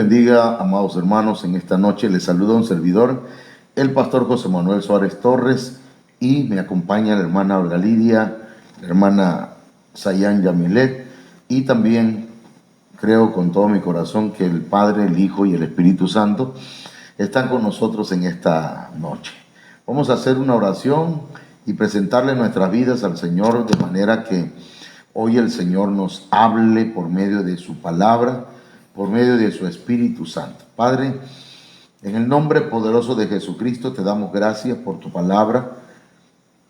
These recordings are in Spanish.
bendiga, amados hermanos. En esta noche les saluda un servidor, el pastor José Manuel Suárez Torres, y me acompaña la hermana Olga Lidia, la hermana Sayan Yamilet, y también creo con todo mi corazón que el Padre, el Hijo y el Espíritu Santo están con nosotros en esta noche. Vamos a hacer una oración y presentarle nuestras vidas al Señor, de manera que hoy el Señor nos hable por medio de su palabra, por medio de su Espíritu Santo. Padre, en el nombre poderoso de Jesucristo te damos gracias por tu palabra.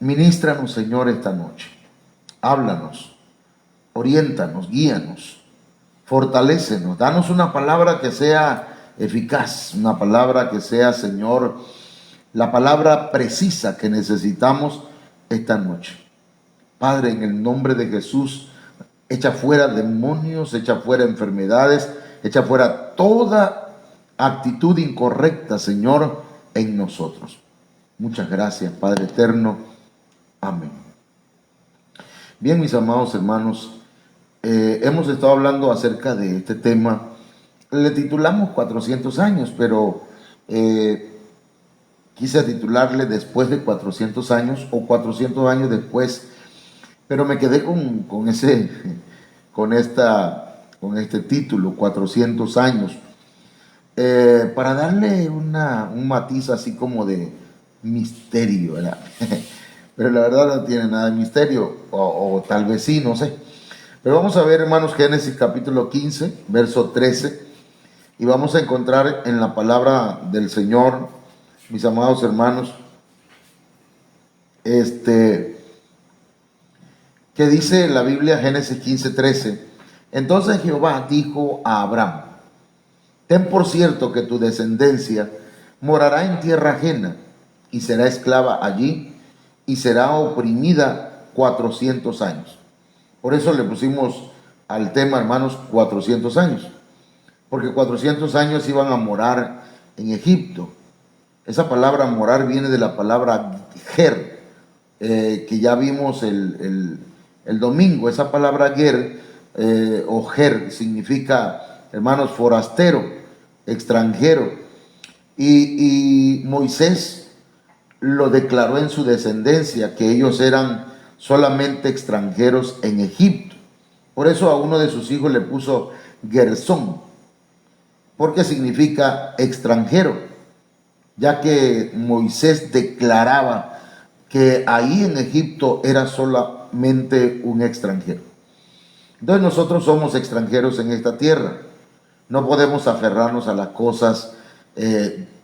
Ministranos, Señor, esta noche. Háblanos, oriéntanos, guíanos, fortalécenos. Danos una palabra que sea eficaz, una palabra que sea, Señor, la palabra precisa que necesitamos esta noche. Padre, en el nombre de Jesús, echa fuera demonios, echa fuera enfermedades, echa fuera toda actitud incorrecta, Señor, en nosotros. Muchas gracias, Padre eterno. Amén. Bien, mis amados hermanos, hemos estado hablando acerca de este tema. Le titulamos 400 años, pero quise titularle Después de 400 años o 400 años después, pero me quedé con este título, 400 años, para darle un matiz así como de misterio, ¿verdad? Pero la verdad no tiene nada de misterio, o tal vez sí, no sé. Pero vamos a ver, hermanos, Génesis capítulo 15, verso 13, y vamos a encontrar en la palabra del Señor, mis amados hermanos, que dice la Biblia, Génesis 15, 13. Entonces Jehová dijo a Abraham: ten por cierto que tu descendencia morará en tierra ajena y será esclava allí y será oprimida 400 años. Por eso le pusimos al tema, hermanos, 400 años, porque 400 años iban a morar en Egipto. Esa palabra morar viene de la palabra ger, que ya vimos el domingo. Esa palabra ger o ger significa, hermanos, forastero, extranjero. Y Moisés lo declaró en su descendencia, que ellos eran solamente extranjeros en Egipto. Por eso a uno de sus hijos le puso Gersón, porque significa extranjero, ya que Moisés declaraba que ahí en Egipto era solamente un extranjero. Entonces nosotros somos extranjeros en esta tierra. No podemos aferrarnos a las cosas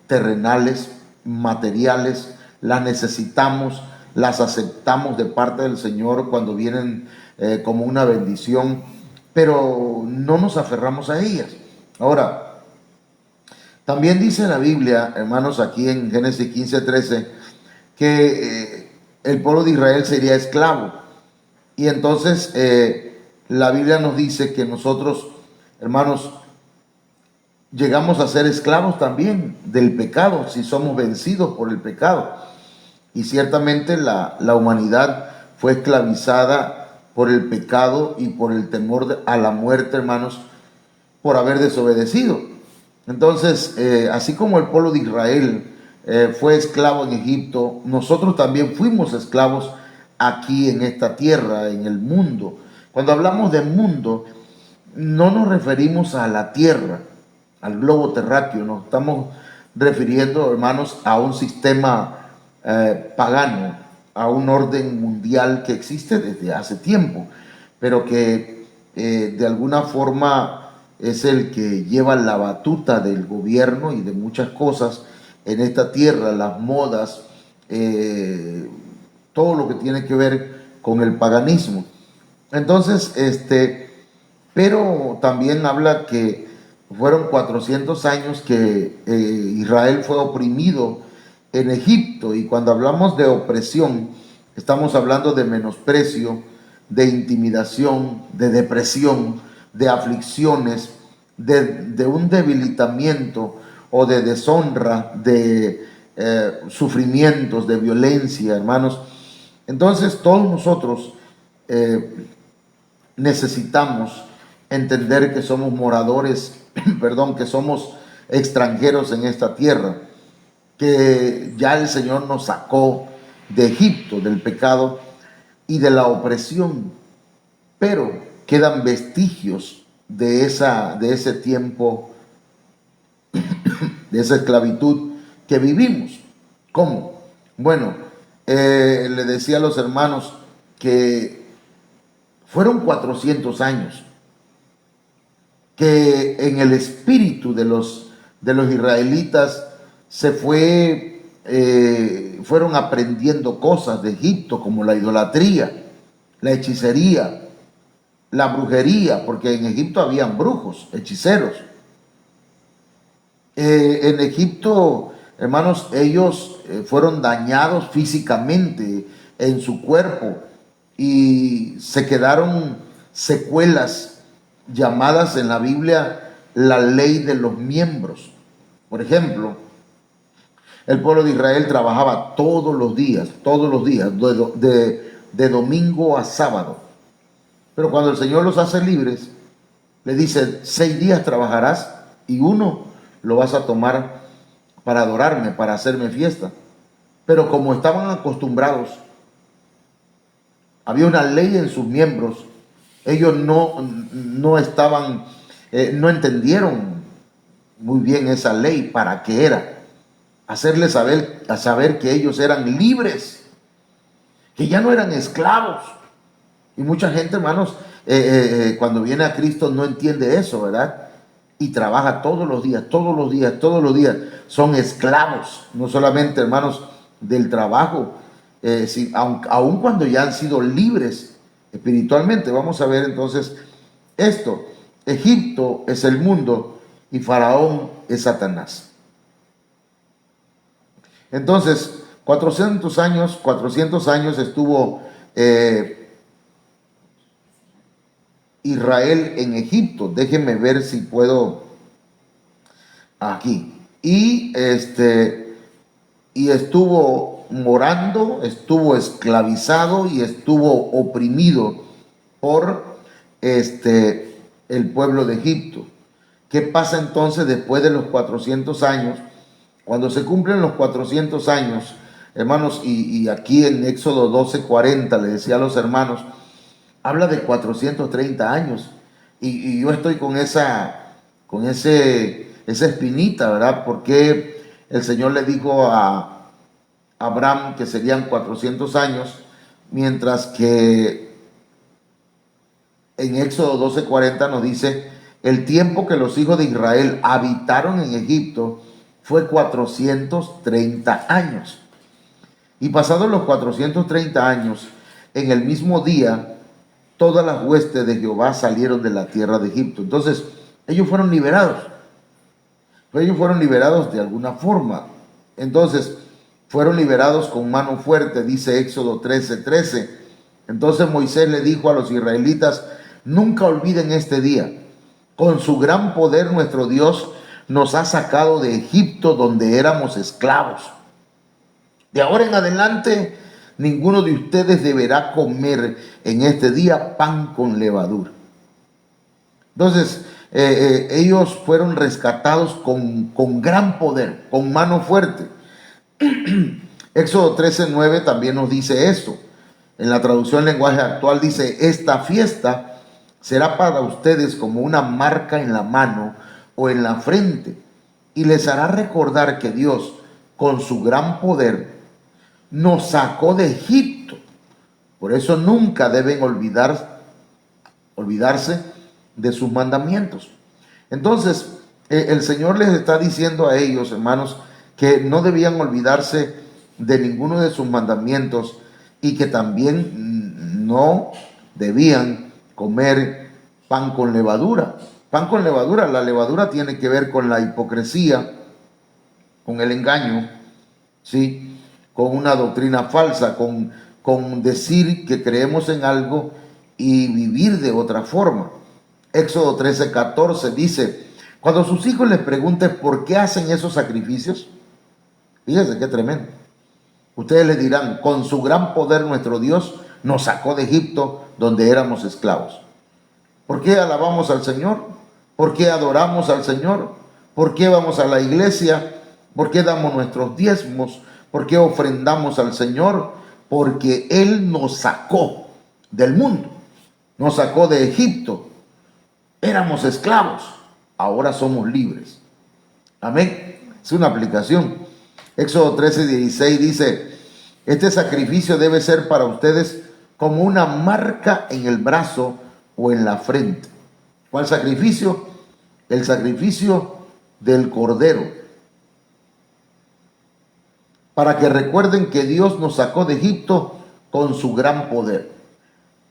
terrenales, materiales. Las necesitamos, las aceptamos de parte del Señor cuando vienen como una bendición, pero no nos aferramos a ellas. Ahora, también dice la Biblia, hermanos, aquí en Génesis 15, 13, que el pueblo de Israel sería esclavo. Y entonces la Biblia nos dice que nosotros, hermanos, llegamos a ser esclavos también del pecado, si somos vencidos por el pecado. Y ciertamente la humanidad fue esclavizada por el pecado y por el temor a la muerte, hermanos, por haber desobedecido. Entonces, así como el pueblo de Israel fue esclavo en Egipto, nosotros también fuimos esclavos aquí en esta tierra, en el mundo. Cuando hablamos de mundo, no nos referimos a la tierra, al globo terráqueo, nos estamos refiriendo, hermanos, a un sistema pagano, a un orden mundial que existe desde hace tiempo, pero que de alguna forma es el que lleva la batuta del gobierno y de muchas cosas en esta tierra, las modas, todo lo que tiene que ver con el paganismo. Entonces, pero también habla que fueron 400 años que Israel fue oprimido en Egipto, y cuando hablamos de opresión, estamos hablando de menosprecio, de intimidación, de depresión, de aflicciones, de un debilitamiento o de deshonra, de sufrimientos, de violencia, hermanos. Entonces todos nosotros necesitamos entender que somos moradores, perdón, que somos extranjeros en esta tierra, que ya el Señor nos sacó de Egipto, del pecado y de la opresión, pero quedan vestigios de ese tiempo, de esa esclavitud que vivimos. ¿Cómo? Bueno, le decía a los hermanos que fueron 400 años que en el espíritu de los israelitas se fueron aprendiendo cosas de Egipto, como la idolatría, la hechicería, la brujería, porque en Egipto habían brujos, hechiceros. En Egipto, hermanos, ellos fueron dañados físicamente en su cuerpo y se quedaron secuelas llamadas en la Biblia la ley de los miembros. Por ejemplo, el pueblo de Israel trabajaba todos los días, de domingo a sábado. Pero cuando el Señor los hace libres, le dice, 6 días trabajarás y uno lo vas a tomar para adorarme, para hacerme fiesta. Pero como estaban acostumbrados, había una ley en sus miembros, ellos no entendieron muy bien esa ley, para qué era. Hacerles saber que ellos eran libres, que ya no eran esclavos. Y mucha gente, hermanos, cuando viene a Cristo no entiende eso, ¿verdad? Y trabaja todos los días. Son esclavos, no solamente, hermanos, del trabajo, aun cuando ya han sido libres espiritualmente. Vamos a ver entonces esto. Egipto es el mundo y Faraón es Satanás. Entonces, 400 años estuvo Israel en Egipto. Déjenme ver si puedo aquí. Y estuvo morando, estuvo esclavizado y estuvo oprimido por el pueblo de Egipto. ¿Qué pasa entonces después de los 400 años? Cuando se cumplen los 400 años, hermanos, y aquí en Éxodo 12:40 le decía a los hermanos, habla de 430 años. Y yo estoy con esa espinita, ¿verdad? Porque el Señor le dijo a Abraham que serían 400 años, mientras que en Éxodo 12:40 nos dice, el tiempo que los hijos de Israel habitaron en Egipto fue 430 años. Y pasados los 430 años, en el mismo día, todas las huestes de Jehová salieron de la tierra de Egipto. Entonces, ellos fueron liberados. Ellos fueron liberados de alguna forma. Entonces, fueron liberados con mano fuerte, dice Éxodo 13:13. Entonces Moisés le dijo a los israelitas, nunca olviden este día. Con su gran poder nuestro Dios nos ha sacado de Egipto, donde éramos esclavos. De ahora en adelante, ninguno de ustedes deberá comer en este día pan con levadura. Entonces, ellos fueron rescatados con gran poder, con mano fuerte. Éxodo 13:9 también nos dice esto. En la traducción lenguaje actual dice, esta fiesta será para ustedes como una marca en la mano o en la frente, y les hará recordar que Dios, con su gran poder, nos sacó de Egipto. Por eso nunca deben olvidarse de sus mandamientos. Entonces, el Señor les está diciendo a ellos, hermanos, que no debían olvidarse de ninguno de sus mandamientos y que también no debían comer pan con levadura. Pan con levadura, la levadura tiene que ver con la hipocresía, con el engaño, ¿sí? Con una doctrina falsa, con decir que creemos en algo y vivir de otra forma. Éxodo 13:14 dice, cuando sus hijos les pregunten por qué hacen esos sacrificios, fíjense qué tremendo. Ustedes les dirán, con su gran poder nuestro Dios nos sacó de Egipto, donde éramos esclavos. ¿Por qué alabamos al Señor? ¿Por qué adoramos al Señor? ¿Por qué vamos a la iglesia? ¿Por qué damos nuestros diezmos? ¿Por qué ofrendamos al Señor? Porque Él nos sacó del mundo, nos sacó de Egipto. Éramos esclavos, ahora somos libres. Amén. Es una aplicación. Éxodo 13:16 dice: este sacrificio debe ser para ustedes como una marca en el brazo o en la frente. ¿Cuál sacrificio? El sacrificio del Cordero. Para que recuerden que Dios nos sacó de Egipto con su gran poder.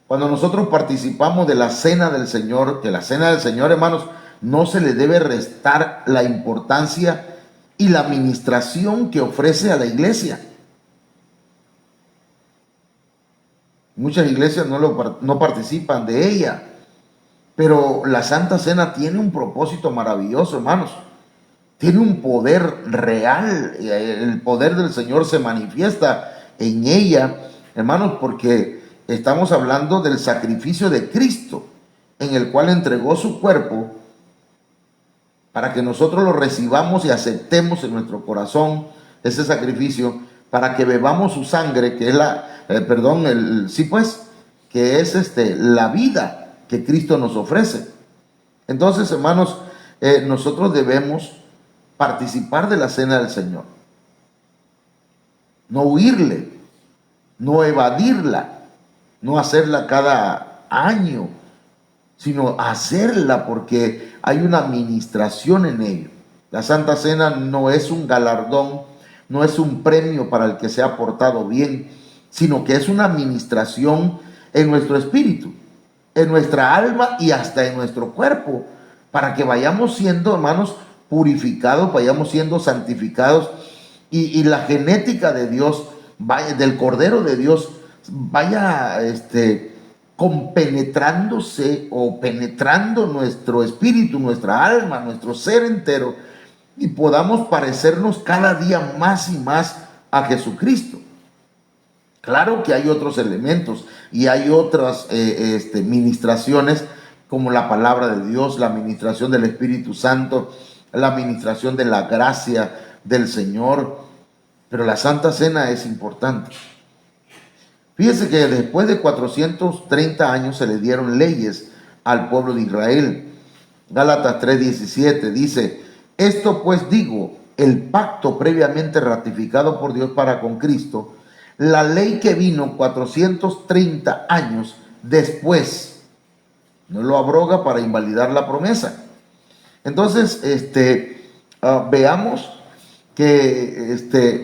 Cuando nosotros participamos de la cena del Señor, que la cena del Señor, hermanos, no se le debe restar la importancia y la administración que ofrece a la iglesia. Muchas iglesias no participan de ella, pero la Santa Cena tiene un propósito maravilloso, hermanos. Tiene un poder real. El poder del Señor se manifiesta en ella, hermanos, porque estamos hablando del sacrificio de Cristo, en el cual entregó su cuerpo para que nosotros lo recibamos y aceptemos en nuestro corazón ese sacrificio, para que bebamos su sangre, que es que es la vida que Cristo nos ofrece. Entonces, hermanos, nosotros debemos participar de la cena del Señor, no huirle, no evadirla, no hacerla cada año, sino hacerla porque hay una administración en ello. La Santa Cena no es un galardón, no es un premio para el que se ha portado bien, sino que es una administración en nuestro espíritu, en nuestra alma y hasta en nuestro cuerpo, para que vayamos siendo, hermanos, purificados, vayamos siendo santificados y la genética de Dios, del Cordero de Dios, vaya compenetrándose o penetrando nuestro espíritu, nuestra alma, nuestro ser entero, y podamos parecernos cada día más y más a Jesucristo. Claro que hay otros elementos y hay otras ministraciones, como la palabra de Dios, la administración del Espíritu Santo, la administración de la gracia del Señor, pero la Santa Cena es importante. Fíjese que después de 430 años se le dieron leyes al pueblo de Israel. Gálatas 3:17 dice: esto pues digo, el pacto previamente ratificado por Dios para con Cristo, la ley que vino 430 años después, no lo abroga para invalidar la promesa. Entonces, veamos que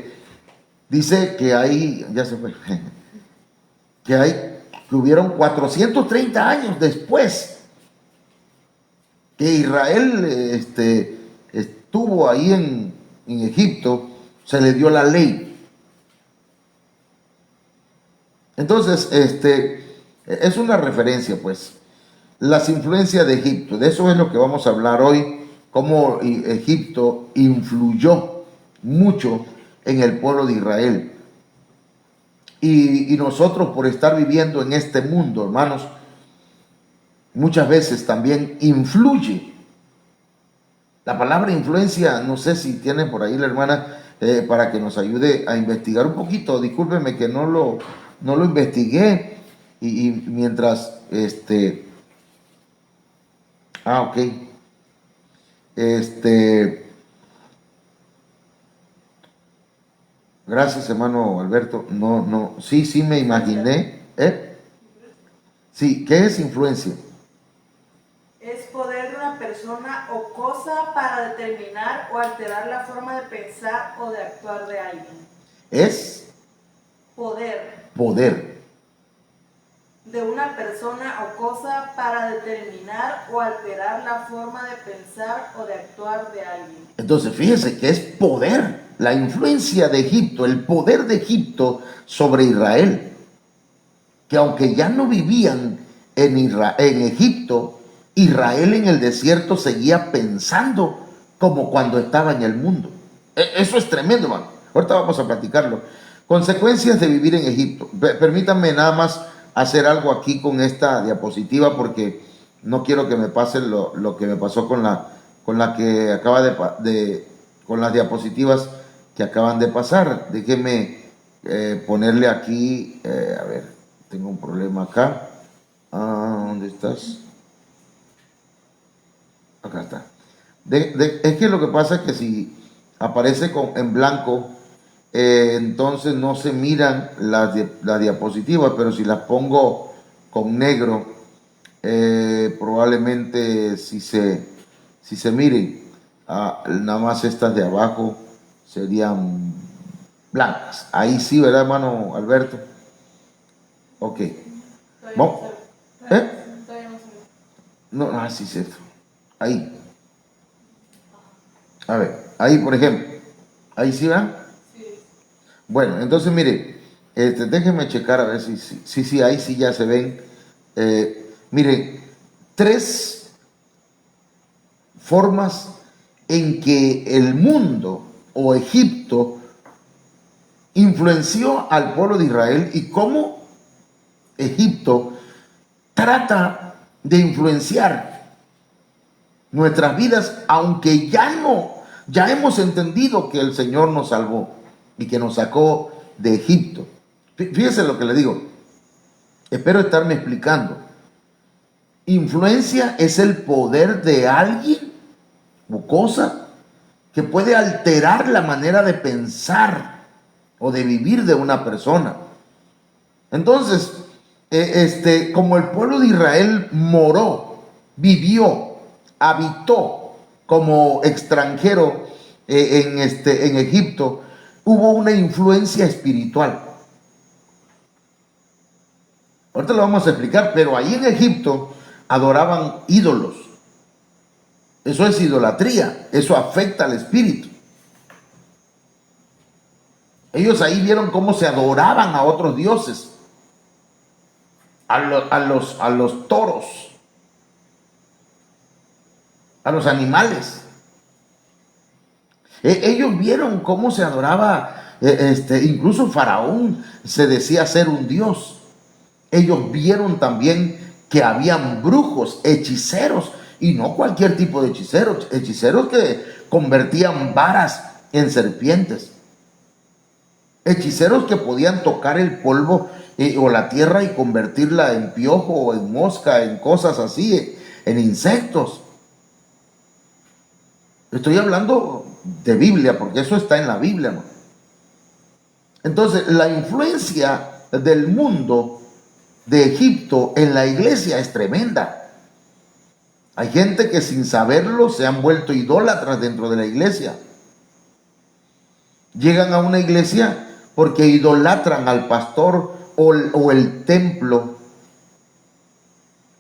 dice que hay, ya se fue, que hubieron 430 años después que Israel estuvo ahí en Egipto, se le dio la ley. Entonces, es una referencia, pues, las influencias de Egipto. De eso es lo que vamos a hablar hoy, cómo Egipto influyó mucho en el pueblo de Israel. Y nosotros, por estar viviendo en este mundo, hermanos, muchas veces también influye. La palabra influencia, no sé si tiene por ahí la hermana para que nos ayude a investigar un poquito. Discúlpeme que no lo investigué y mientras ok. Gracias, hermano Alberto. No, sí me imaginé. Sí, ¿qué es influencia? Es poder de una persona o cosa para determinar o alterar la forma de pensar o de actuar de alguien. Es poder de una persona o cosa para determinar o alterar la forma de pensar o de actuar de alguien. Entonces, fíjese que es poder, la influencia de Egipto, el poder de Egipto sobre Israel, que aunque ya no vivían en Egipto, Israel en el desierto seguía pensando como cuando estaba en el mundo. Eso es tremendo, hermano. Ahorita vamos a platicarlo. Consecuencias de vivir en Egipto. Permítanme nada más hacer algo aquí con esta diapositiva, porque No quiero que me pase lo que me pasó con la que acaba con las diapositivas que acaban de pasar. Déjeme ponerle aquí, a ver, tengo un problema acá. ¿Dónde estás? Acá está. Es que lo que pasa es que si aparece en blanco, entonces no se miran las diapositivas, pero si las pongo con negro, probablemente si se miren. Nada más estas de abajo serían blancas. Ahí sí, ¿verdad, hermano Alberto? Ok. Vamos. ¿Eh? No, sí, cierto. Ahí. A ver, ahí por ejemplo. Ahí sí, ¿verdad? Bueno, entonces mire, déjenme checar a ver si ahí sí ya se ven. Mire, tres formas en que el mundo o Egipto influenció al pueblo de Israel y cómo Egipto trata de influenciar nuestras vidas, aunque ya hemos entendido que el Señor nos salvó y que nos sacó de Egipto. Fíjese lo que le digo, espero estarme explicando. Influencia es el poder de alguien o cosa que puede alterar la manera de pensar o de vivir de una persona. Entonces, como el pueblo de Israel moró, vivió, habitó como extranjero en Egipto, hubo una influencia espiritual. Ahorita lo vamos a explicar, pero ahí en Egipto adoraban ídolos. Eso es idolatría, eso afecta al espíritu. Ellos ahí vieron cómo se adoraban a otros dioses, a los toros, a los animales. Ellos vieron cómo se adoraba, incluso Faraón se decía ser un dios. Ellos vieron también que habían brujos, hechiceros, y no cualquier tipo de hechiceros, hechiceros que convertían varas en serpientes, hechiceros que podían tocar el polvo o la tierra y convertirla en piojo o en mosca, en cosas así, en insectos. Estoy hablando de Biblia, porque eso está en la Biblia, ¿no? Entonces, la influencia del mundo de Egipto en la iglesia es tremenda. Hay gente que sin saberlo se han vuelto idólatras dentro de la iglesia. Llegan a una iglesia porque idolatran al pastor o el templo.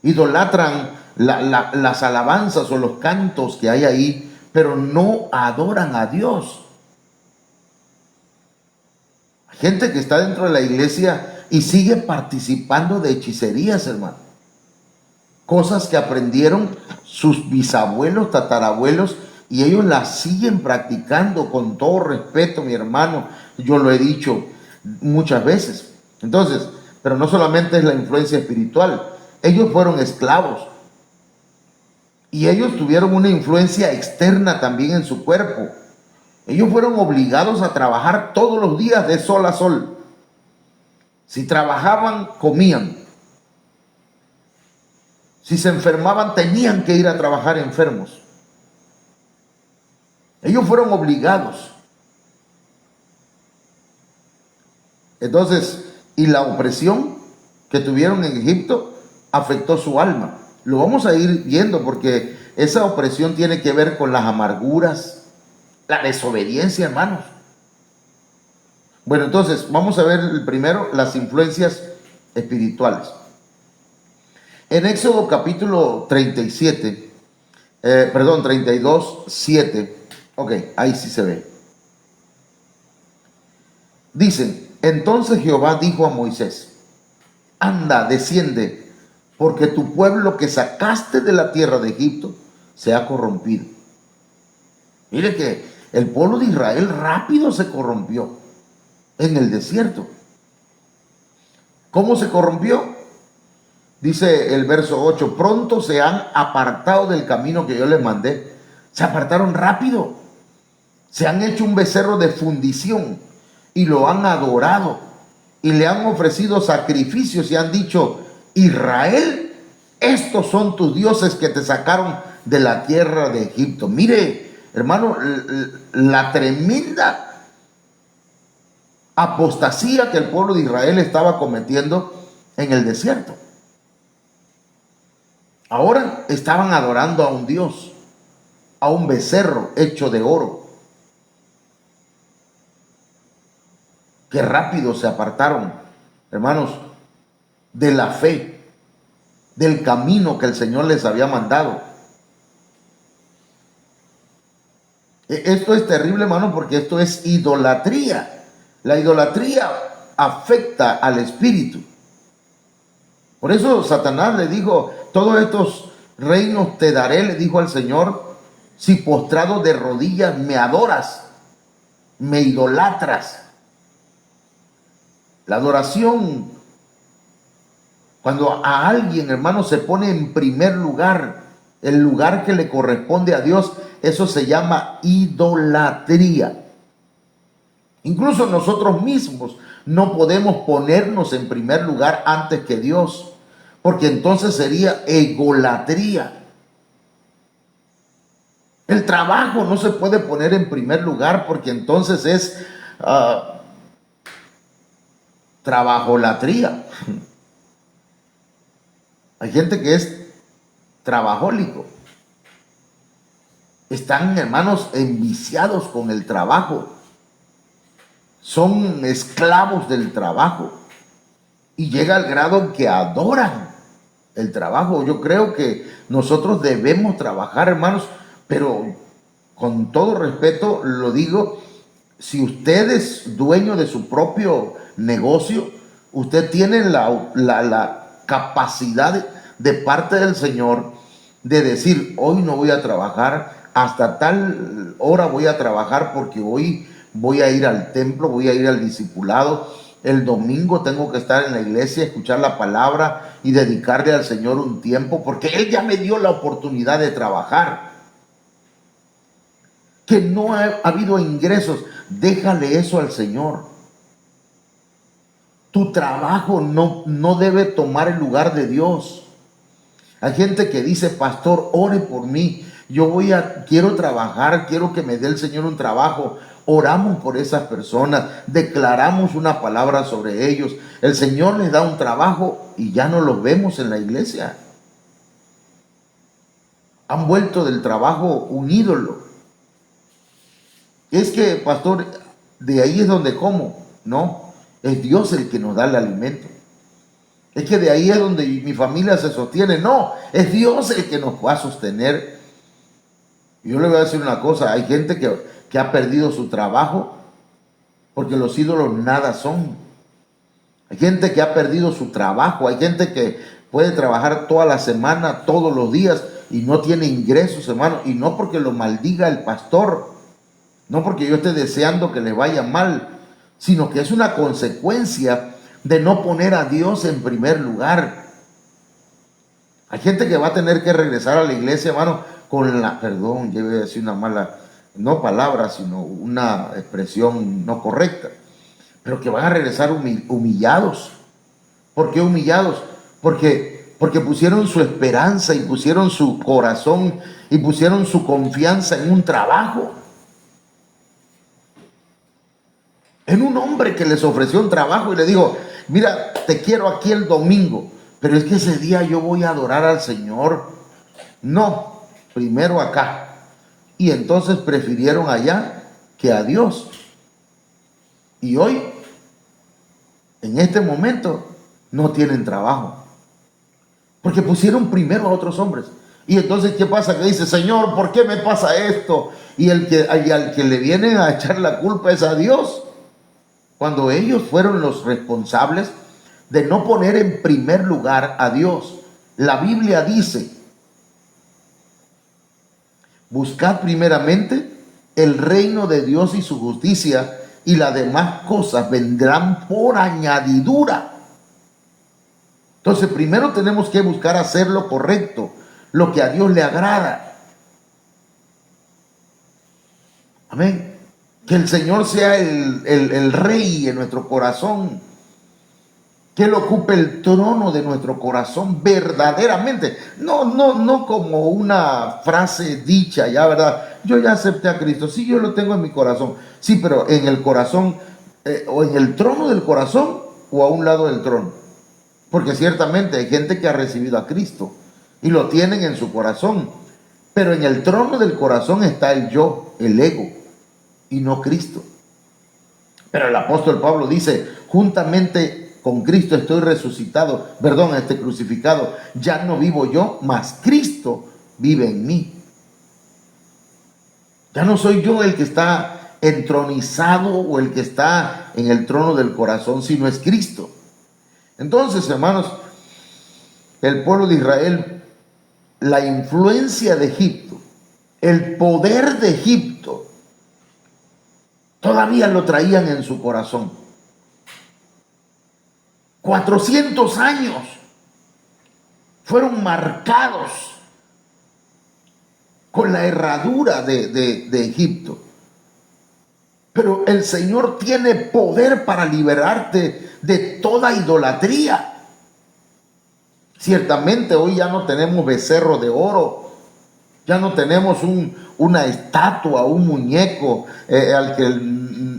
Idolatran las alabanzas o los cantos que hay ahí, pero no adoran a Dios. Hay gente que está dentro de la iglesia y sigue participando de hechicerías, hermano. Cosas que aprendieron sus bisabuelos, tatarabuelos, y ellos las siguen practicando con todo respeto, mi hermano. Yo lo he dicho muchas veces. Entonces, pero no solamente es la influencia espiritual. Ellos fueron esclavos. Y ellos tuvieron una influencia externa también en su cuerpo. Ellos fueron obligados a trabajar todos los días de sol a sol. Si trabajaban, comían. Si se enfermaban, tenían que ir a trabajar enfermos. Ellos fueron obligados. Entonces, y la opresión que tuvieron en Egipto afectó su alma. Lo vamos a ir viendo porque esa opresión tiene que ver con las amarguras, la desobediencia, hermanos. Bueno, entonces, vamos a ver primero las influencias espirituales. En Éxodo capítulo 32, 7. Ok, ahí sí se ve. Dicen, entonces Jehová dijo a Moisés, anda, desciende, porque tu pueblo que sacaste de la tierra de Egipto se ha corrompido. Mire que el pueblo de Israel rápido se corrompió en el desierto. ¿Cómo se corrompió? Dice el verso 8, pronto se han apartado del camino que yo les mandé. Se apartaron rápido. Se han hecho un becerro de fundición y lo han adorado. Y le han ofrecido sacrificios y han dicho, Israel, estos son tus dioses que te sacaron de la tierra de Egipto. Mire, hermano, la tremenda apostasía que el pueblo de Israel estaba cometiendo en el desierto. Ahora estaban adorando a un dios, a un becerro hecho de oro. Qué rápido se apartaron, hermanos, de la fe, del camino que el Señor les había mandado. Esto es terrible, hermano, porque esto es idolatría. La idolatría afecta al espíritu. Por eso Satanás le dijo, todos estos reinos te daré, le dijo al Señor, si postrado de rodillas me adoras, me idolatras. La adoración, cuando a alguien, hermano, se pone en primer lugar, el lugar que le corresponde a Dios, eso se llama idolatría. Incluso nosotros mismos no podemos ponernos en primer lugar antes que Dios, porque entonces sería egolatría. El trabajo no se puede poner en primer lugar porque entonces es trabajolatría. Hay gente que es trabajólico. Están, hermanos, enviciados con el trabajo. Son esclavos del trabajo. Y llega al grado en que adoran el trabajo. Yo creo que nosotros debemos trabajar, hermanos, pero con todo respeto lo digo, si usted es dueño de su propio negocio, usted tiene la capacidad de parte del Señor de decir, hoy no voy a trabajar, hasta tal hora voy a trabajar porque hoy voy a ir al templo, voy a ir al discipulado, el domingo tengo que estar en la iglesia, escuchar la palabra y dedicarle al Señor un tiempo, porque Él ya me dio la oportunidad de trabajar. Que no ha habido ingresos, déjale eso al Señor. Tu trabajo no debe tomar el lugar de Dios. Hay gente que dice, pastor, ore por mí. Quiero trabajar, quiero que me dé el Señor un trabajo. Oramos por esas personas, declaramos una palabra sobre ellos. El Señor les da un trabajo y ya no los vemos en la iglesia. Han vuelto del trabajo un ídolo. Es que, pastor, de ahí es donde como. No, es Dios el que nos da el alimento. Es que de ahí es donde mi familia se sostiene. No, es Dios el que nos va a sostener. Yo le voy a decir una cosa, hay gente que ha perdido su trabajo porque los ídolos nada son. Hay gente que ha perdido su trabajo, hay gente que puede trabajar toda la semana, todos los días y no tiene ingresos, hermano. Y no porque lo maldiga el pastor, no porque yo esté deseando que le vaya mal, sino que es una consecuencia de no poner a Dios en primer lugar. Hay gente que va a tener que regresar a la iglesia, hermano, yo voy a decir una mala, no palabra, sino una expresión no correcta, pero que van a regresar humillados. ¿Por qué humillados? Porque pusieron su esperanza y pusieron su corazón y pusieron su confianza en un trabajo. En un hombre que les ofreció un trabajo y le dijo, mira, te quiero aquí el domingo, pero es que ese día yo voy a adorar al Señor. No, primero acá. Y entonces prefirieron allá que a Dios. Y hoy, en este momento, no tienen trabajo. Porque pusieron primero a otros hombres. Y entonces, ¿qué pasa? Que dice, Señor, ¿por qué me pasa esto? Y al que le vienen a echar la culpa es a Dios. Cuando ellos fueron los responsables de no poner en primer lugar a Dios. La Biblia dice, buscad primeramente el reino de Dios y su justicia, y las demás cosas vendrán por añadidura. Entonces, primero tenemos que buscar hacer lo correcto, lo que a Dios le agrada. Amén. Que el Señor sea el rey en nuestro corazón. Que Él ocupe el trono de nuestro corazón verdaderamente. No como una frase dicha, ya, ¿verdad? Yo ya acepté a Cristo. Sí, yo lo tengo en mi corazón. Sí, pero en el corazón, o en el trono del corazón, o a un lado del trono. Porque ciertamente hay gente que ha recibido a Cristo y lo tienen en su corazón. Pero en el trono del corazón está el yo, el ego, y no Cristo. Pero el apóstol Pablo dice, juntamente con Cristo estoy resucitado, crucificado. Ya no vivo yo, mas Cristo vive en mí. Ya no soy yo el que está entronizado o el que está en el trono del corazón, sino es Cristo. Entonces, hermanos, el pueblo de Israel, la influencia de Egipto, el poder de Egipto, todavía lo traían en su corazón. 400 años fueron marcados con la herradura de Egipto. Pero el Señor tiene poder para liberarte de toda idolatría. Ciertamente hoy ya no tenemos becerro de oro, ya no tenemos una estatua, un muñeco al que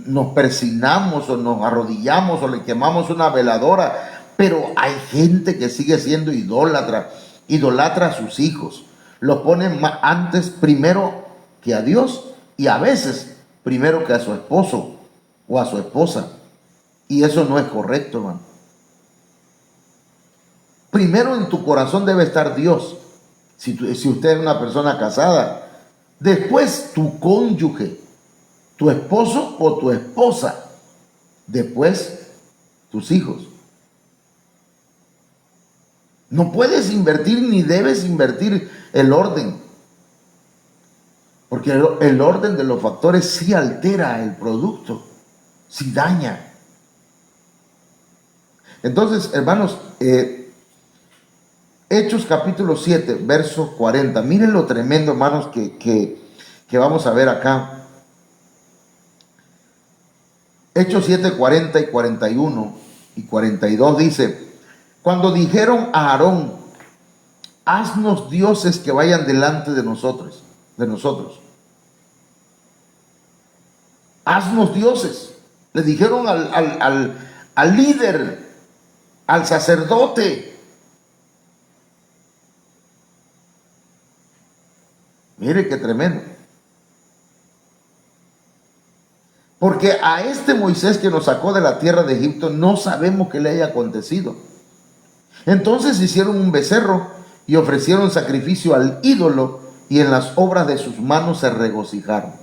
nos persignamos o nos arrodillamos o le quemamos una veladora, pero hay gente que sigue siendo idólatra a sus hijos, los ponen antes primero que a Dios y a veces primero que a su esposo o a su esposa, y eso no es correcto, hermano. Primero en tu corazón debe estar Dios, si usted es una persona casada, después tu cónyuge, tu esposo o tu esposa, después tus hijos. No puedes invertir ni debes invertir el orden, porque el orden de los factores sí altera el producto, sí daña. Entonces, hermanos, Hechos capítulo 7, verso 40. Miren lo tremendo, hermanos, que vamos a ver acá. Hechos 7, 40 y 41 y 42 dice: cuando dijeron a Aarón, haznos dioses que vayan delante de nosotros. Haznos dioses. Le dijeron al líder, al sacerdote. Mire qué tremendo. Porque a este Moisés que nos sacó de la tierra de Egipto no sabemos qué le haya acontecido. Entonces hicieron un becerro y ofrecieron sacrificio al ídolo y en las obras de sus manos se regocijaron.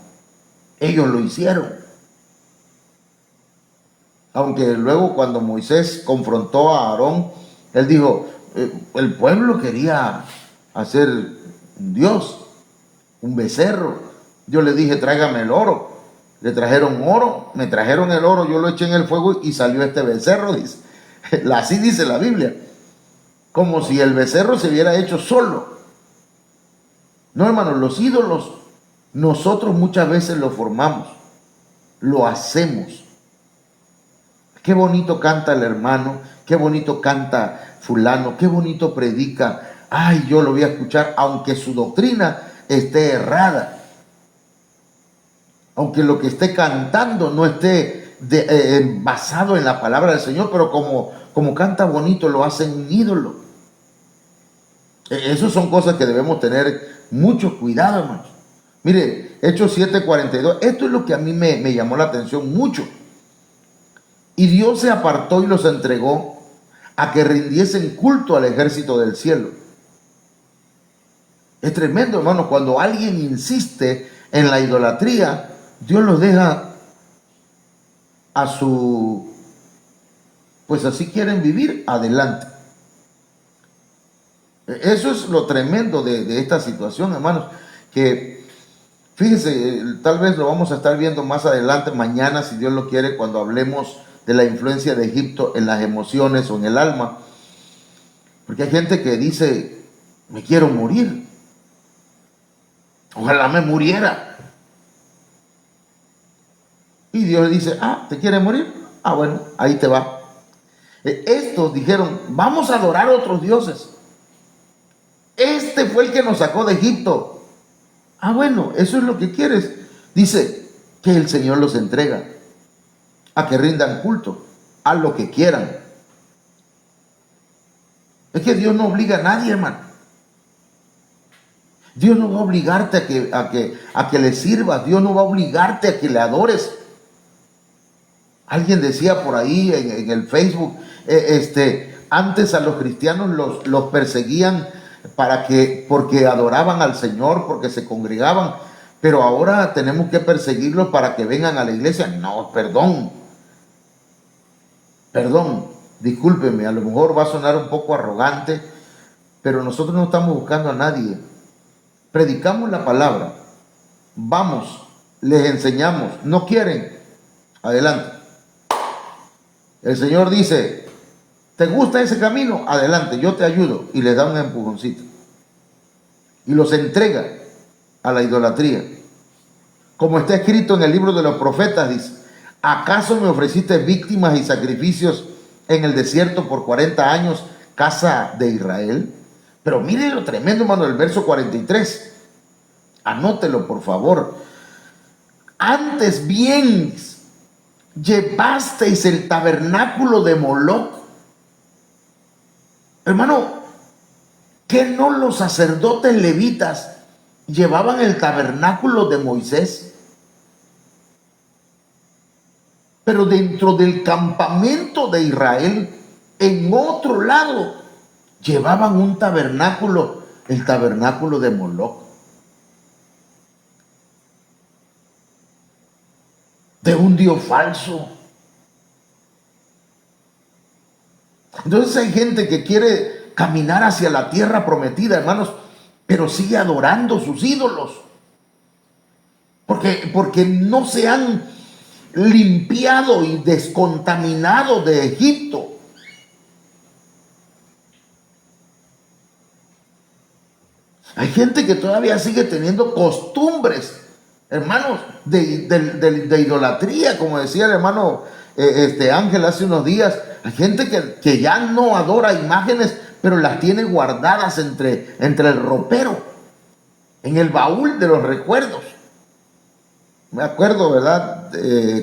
Ellos lo hicieron. Aunque luego cuando Moisés confrontó a Aarón, él dijo, el pueblo quería hacer un dios, un becerro. Yo le dije, tráigame el oro. Le trajeron oro, me trajeron el oro, yo lo eché en el fuego y salió este becerro, dice. Así dice la Biblia. Como si el becerro se hubiera hecho solo. No, hermanos, los ídolos nosotros muchas veces lo formamos, lo hacemos. Qué bonito canta el hermano, qué bonito canta fulano, qué bonito predica. Ay, yo lo voy a escuchar, aunque su doctrina esté errada. Aunque lo que esté cantando no esté basado en la palabra del Señor, pero como canta bonito, lo hacen un ídolo. Esas son cosas que debemos tener mucho cuidado, hermanos. Mire, Hechos 7:42, esto es lo que a mí me llamó la atención mucho. Y Dios se apartó y los entregó a que rindiesen culto al ejército del cielo. Es tremendo, hermano, cuando alguien insiste en la idolatría, Dios los deja a su, pues así quieren vivir, adelante. Eso es lo tremendo de esta situación, hermanos, que fíjense, tal vez lo vamos a estar viendo más adelante, mañana, si Dios lo quiere, cuando hablemos de la influencia de Egipto en las emociones o en el alma. Porque hay gente que dice, me quiero morir. Ojalá me muriera. Y Dios le dice, ¿te quieres morir? Bueno, ahí te va. Estos dijeron, vamos a adorar a otros dioses. Este fue el que nos sacó de Egipto. Bueno, eso es lo que quieres. Dice que el Señor los entrega a que rindan culto, a lo que quieran. Es que Dios no obliga a nadie, hermano. Dios no va a obligarte a que le sirvas. Dios no va a obligarte a que le adores. Alguien decía por ahí en el Facebook, antes a los cristianos los perseguían porque adoraban al Señor, porque se congregaban, pero ahora tenemos que perseguirlos para que vengan a la iglesia. No, perdón, discúlpeme, a lo mejor va a sonar un poco arrogante, pero nosotros no estamos buscando a nadie. Predicamos la palabra, vamos, les enseñamos. No quieren, adelante. El Señor dice, ¿te gusta ese camino? Adelante, yo te ayudo. Y les da un empujoncito. Y los entrega a la idolatría. Como está escrito en el libro de los profetas, dice, ¿acaso me ofreciste víctimas y sacrificios en el desierto por 40 años, casa de Israel? Pero mire lo tremendo, hermano, el verso 43. Anótelo, por favor. Antes bien llevasteis el tabernáculo de Moloc. Hermano, ¿qué no los sacerdotes levitas llevaban el tabernáculo de Moisés? Pero dentro del campamento de Israel, en otro lado, llevaban un tabernáculo, el tabernáculo de Moloc, de un dios falso. Entonces hay gente que quiere caminar hacia la tierra prometida, hermanos, pero sigue adorando sus ídolos, porque no se han limpiado y descontaminado de Egipto. Hay gente que todavía sigue teniendo costumbres, hermanos, de idolatría, como decía el hermano Ángel hace unos días. Hay gente que ya no adora imágenes, pero las tiene guardadas entre el ropero, en el baúl de los recuerdos. Me acuerdo, ¿verdad?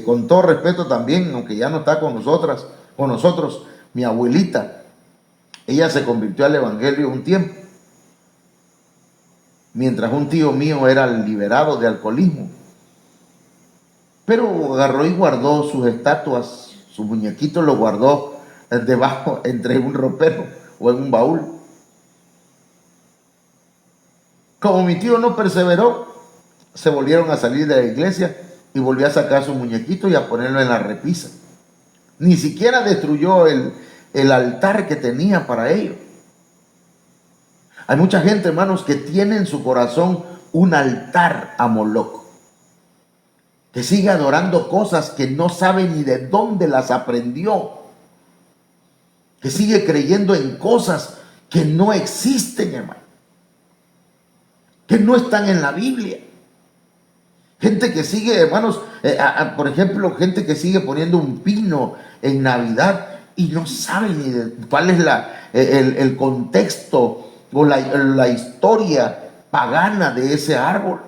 Con todo respeto también, aunque ya no está con nosotros, mi abuelita. Ella se convirtió al evangelio un tiempo, mientras un tío mío era liberado de alcoholismo. Pero agarró y guardó sus estatuas, sus muñequitos los guardó debajo, entre un ropero o en un baúl. Como mi tío no perseveró, se volvieron a salir de la iglesia y volvió a sacar su muñequito y a ponerlo en la repisa. Ni siquiera destruyó el altar que tenía para ello. Hay mucha gente, hermanos, que tiene en su corazón un altar a Moloc, que sigue adorando cosas que no sabe ni de dónde las aprendió, que sigue creyendo en cosas que no existen, hermano, que no están en la Biblia. Gente que sigue, hermanos, por ejemplo, gente que sigue poniendo un pino en Navidad y no sabe ni de cuál es el contexto o la historia pagana de ese árbol.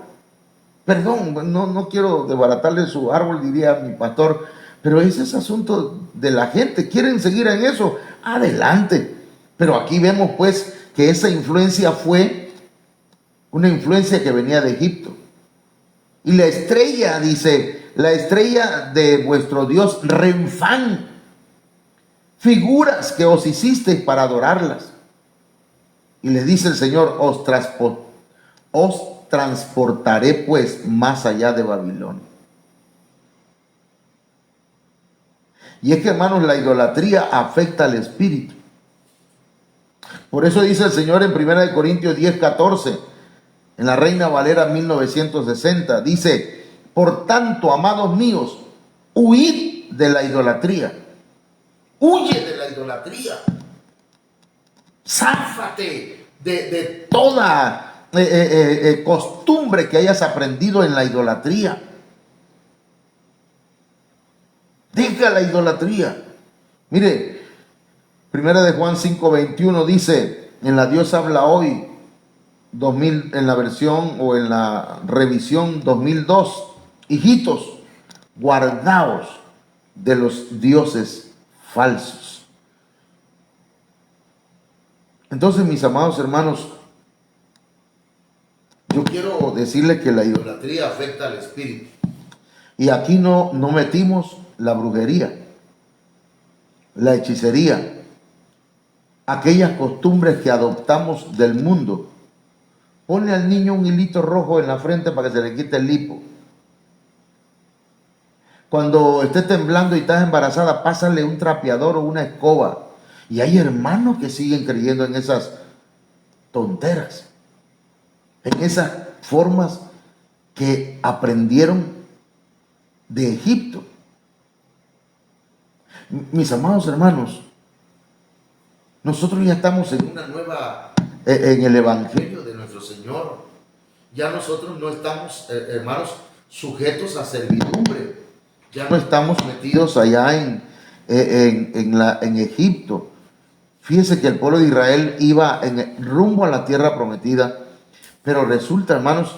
Perdón, no quiero desbaratarle su árbol, diría mi pastor, pero ese es asunto de la gente. ¿Quieren seguir en eso? Adelante. Pero aquí vemos pues que esa influencia fue una influencia que venía de Egipto. Y la estrella, dice, la estrella de vuestro Dios, Renfán, figuras que os hicisteis para adorarlas. Y le dice el Señor, os transportaré pues más allá de Babilonia. Y es que, hermanos, la idolatría afecta al espíritu. Por eso dice el Señor en 1 Corintios 10:14, en la Reina Valera 1960, dice, por tanto, amados míos, huid de la idolatría. Huye de la idolatría. Záfate de toda costumbre que hayas aprendido en la idolatría. Deja la idolatría. Mire, Primera de Juan 5:21 dice, en la Dios habla hoy, 2000, en la versión o en la revisión 2002, hijitos, guardaos de los dioses falsos. Entonces, mis amados hermanos, yo quiero decirle que la idolatría afecta al espíritu. Y aquí no metimos la brujería, la hechicería, aquellas costumbres que adoptamos del mundo. Ponle al niño un hilito rojo en la frente para que se le quite el hipo. Cuando esté temblando y estás embarazada, pásale un trapeador o una escoba. Y hay hermanos que siguen creyendo en esas tonteras, en esas formas que aprendieron de Egipto. Mis amados hermanos, nosotros ya estamos en una nueva, en el Evangelio de nuestro Señor. Ya nosotros no estamos, hermanos, sujetos a servidumbre. Ya no estamos metidos allá en Egipto. Fíjese que el pueblo de Israel iba rumbo a la tierra prometida, pero resulta, hermanos,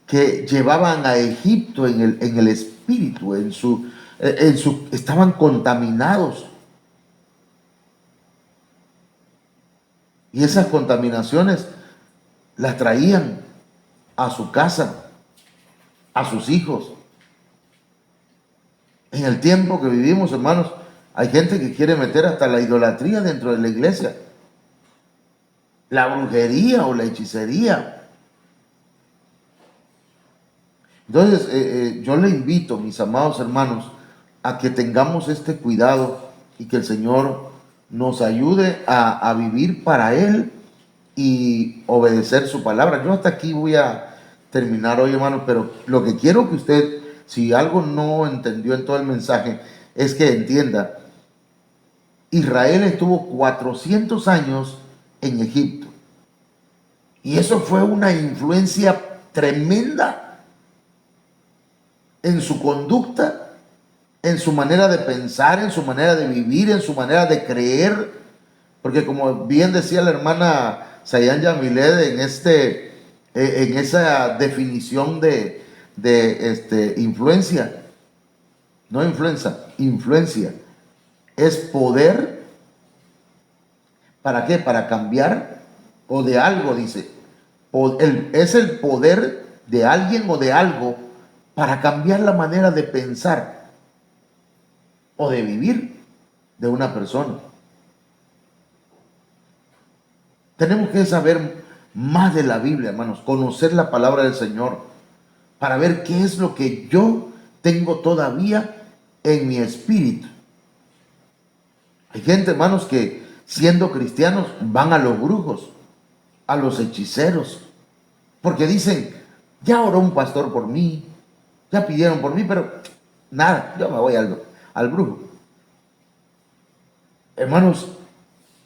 que llevaban a Egipto en el espíritu, estaban contaminados. Y esas contaminaciones las traían a su casa, a sus hijos. En el tiempo que vivimos, hermanos, hay gente que quiere meter hasta la idolatría dentro de la iglesia, la brujería o la hechicería. Entonces, yo le invito, mis amados hermanos, a que tengamos este cuidado y que el Señor nos ayude a vivir para Él y obedecer su palabra. Yo hasta aquí voy a terminar hoy, hermanos, pero lo que quiero que usted, si algo no entendió en todo el mensaje, es que entienda, Israel estuvo 400 años en Egipto. Y eso fue una influencia tremenda en su conducta, en su manera de pensar, en su manera de vivir, en su manera de creer. Porque como bien decía la hermana Sayan Yamiled en esa definición de influencia, no influencia, influencia. Es poder, ¿para qué? Para cambiar o de algo, dice. Es el poder de alguien o de algo para cambiar la manera de pensar o de vivir de una persona. Tenemos que saber más de la Biblia, hermanos, conocer la palabra del Señor para ver qué es lo que yo tengo todavía en mi espíritu. Hay gente, hermanos, que siendo cristianos van a los brujos, a los hechiceros, porque dicen, ya oró un pastor por mí, ya pidieron por mí, pero nada, yo me voy al brujo. Hermanos,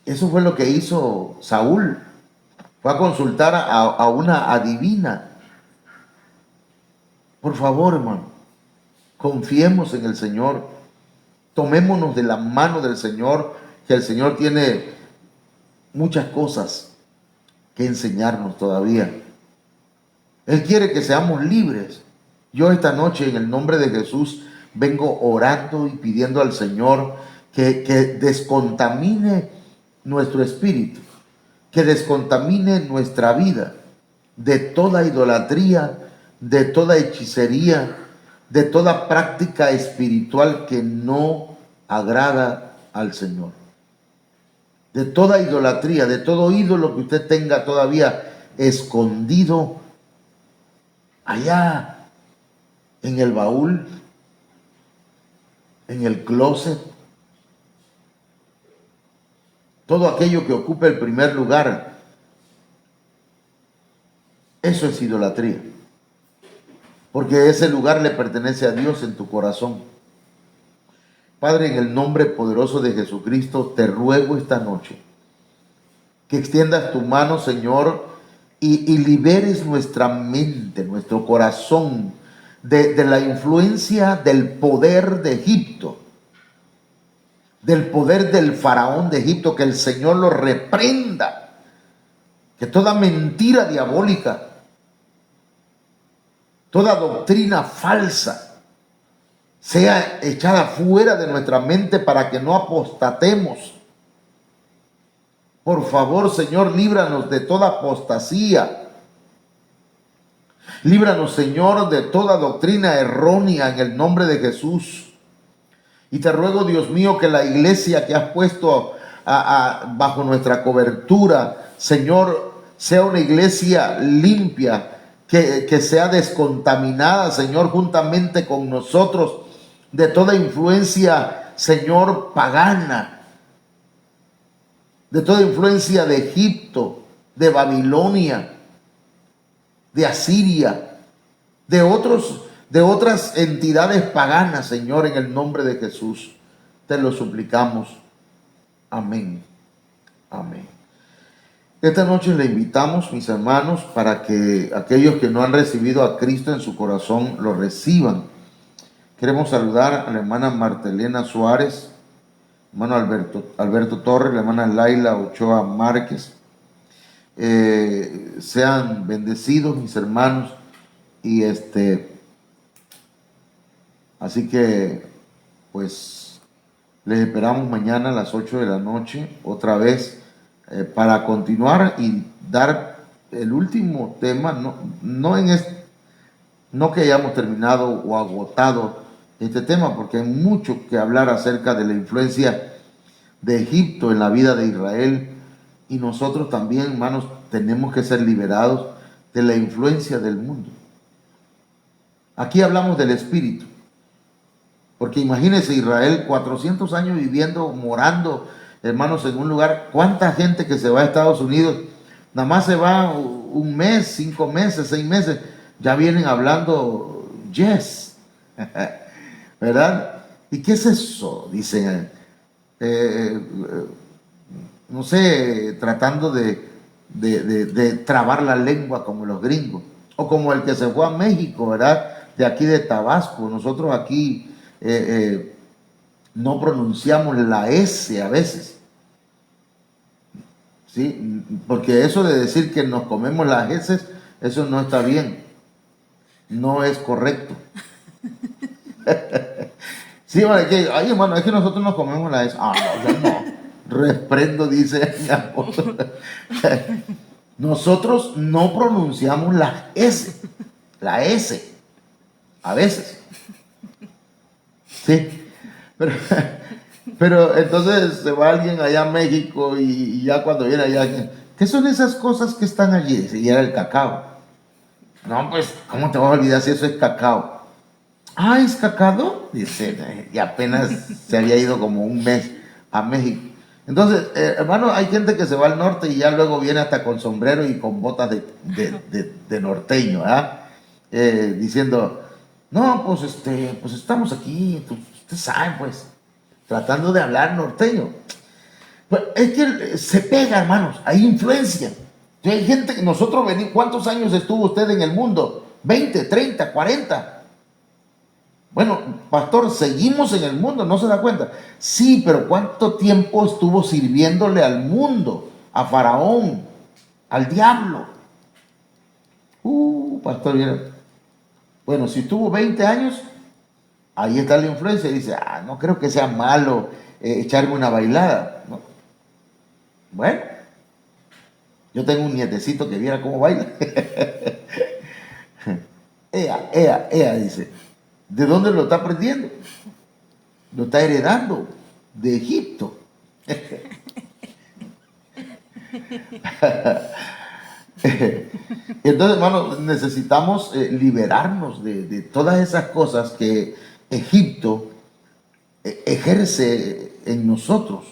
eso fue lo que hizo Saúl. Fue a consultar a una adivina. Por favor, hermano, confiemos en el Señor. Tomémonos de la mano del Señor, que el Señor tiene muchas cosas que enseñarnos todavía. Él quiere que seamos libres. Yo esta noche, en el nombre de Jesús, vengo orando y pidiendo al Señor que descontamine nuestro espíritu, que descontamine nuestra vida de toda idolatría, de toda hechicería, de toda práctica espiritual que no agrada al Señor. De toda idolatría, de todo ídolo que usted tenga todavía escondido allá en el baúl, en el closet. Todo aquello que ocupe el primer lugar, eso es idolatría. Porque ese lugar le pertenece a Dios en tu corazón. Padre, en el nombre poderoso de Jesucristo, te ruego esta noche que extiendas tu mano, Señor, y liberes nuestra mente, nuestro corazón de la influencia del poder de Egipto, del poder del faraón de Egipto. Que el Señor lo reprenda, que toda mentira diabólica, toda doctrina falsa sea echada fuera de nuestra mente para que no apostatemos. Por favor, Señor, líbranos de toda apostasía. Líbranos, Señor, de toda doctrina errónea en el nombre de Jesús. Y te ruego, Dios mío, que la iglesia que has puesto bajo nuestra cobertura, Señor, sea una iglesia limpia, que sea descontaminada, Señor, juntamente con nosotros, de toda influencia, Señor, pagana, de toda influencia de Egipto, de Babilonia, de Asiria, de otras entidades paganas, Señor, en el nombre de Jesús. Te lo suplicamos. Amén. Amén. Esta noche le invitamos, mis hermanos, para que aquellos que no han recibido a Cristo en su corazón lo reciban. Queremos saludar a la hermana Martelena Suárez, hermano Alberto Torres, la hermana Laila Ochoa Márquez. Sean bendecidos, mis hermanos, y así que pues les esperamos mañana a las 8 de la noche otra vez, para continuar y dar el último tema. No que hayamos terminado o agotado este tema, porque hay mucho que hablar acerca de la influencia de Egipto en la vida de Israel. Y nosotros también, hermanos, tenemos que ser liberados de la influencia del mundo. Aquí hablamos del espíritu, porque imagínense Israel, 400 años viviendo, morando, hermanos, en un lugar. ¿Cuánta gente que se va a Estados Unidos? Nada más se va un mes, 5 meses, 6 meses, ya vienen hablando yes, ¿verdad? ¿Y qué es eso? Dicen, no sé, tratando de trabar la lengua como los gringos, o como el que se fue a México, ¿verdad? De aquí de Tabasco. Nosotros aquí no pronunciamos la S a veces, ¿sí? Porque eso de decir que nos comemos las S, eso no está bien, no es correcto. Sí, ay, hermano, es que nosotros nos comemos la S. Ah, no, yo no. Reprendo, dice mi apóstol. Nosotros no pronunciamos la S, a veces. Sí, pero entonces se va alguien allá a México y ya cuando viene allá, ¿qué son esas cosas que están allí? Y era el cacao. No, pues, ¿cómo te vas a olvidar si eso es cacao? Ah, ¿es cacao? Dice, y apenas se había ido como un mes a México. Entonces, hermano, hay gente que se va al norte y ya luego viene hasta con sombrero y con botas de norteño, ¿ah? Diciendo, no, pues estamos aquí, usted sabe, pues, tratando de hablar norteño. Pues es que se pega, hermanos, hay influencia. Hay gente que nosotros venimos. ¿Cuántos años estuvo usted en el mundo? 20, 30, 40. Bueno, pastor, seguimos en el mundo, ¿no se da cuenta? Sí, pero ¿cuánto tiempo estuvo sirviéndole al mundo, a Faraón, al diablo? Pastor, mira. Bueno, si estuvo 20 años, ahí está la influencia. Y dice, no creo que sea malo echarme una bailada. No. Bueno, yo tengo un nietecito que viera cómo baila. Ea, dice. ¿De dónde lo está aprendiendo? Lo está heredando de Egipto. Entonces, hermanos, necesitamos liberarnos de todas esas cosas que Egipto ejerce en nosotros.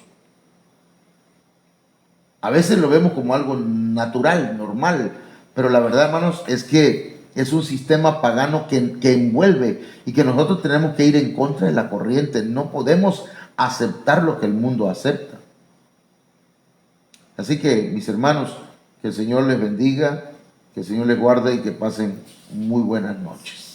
A veces lo vemos como algo natural, normal, pero la verdad, hermanos, es que es un sistema pagano que envuelve y que nosotros tenemos que ir en contra de la corriente. No podemos aceptar lo que el mundo acepta. Así que, mis hermanos, que el Señor les bendiga, que el Señor les guarde y que pasen muy buenas noches.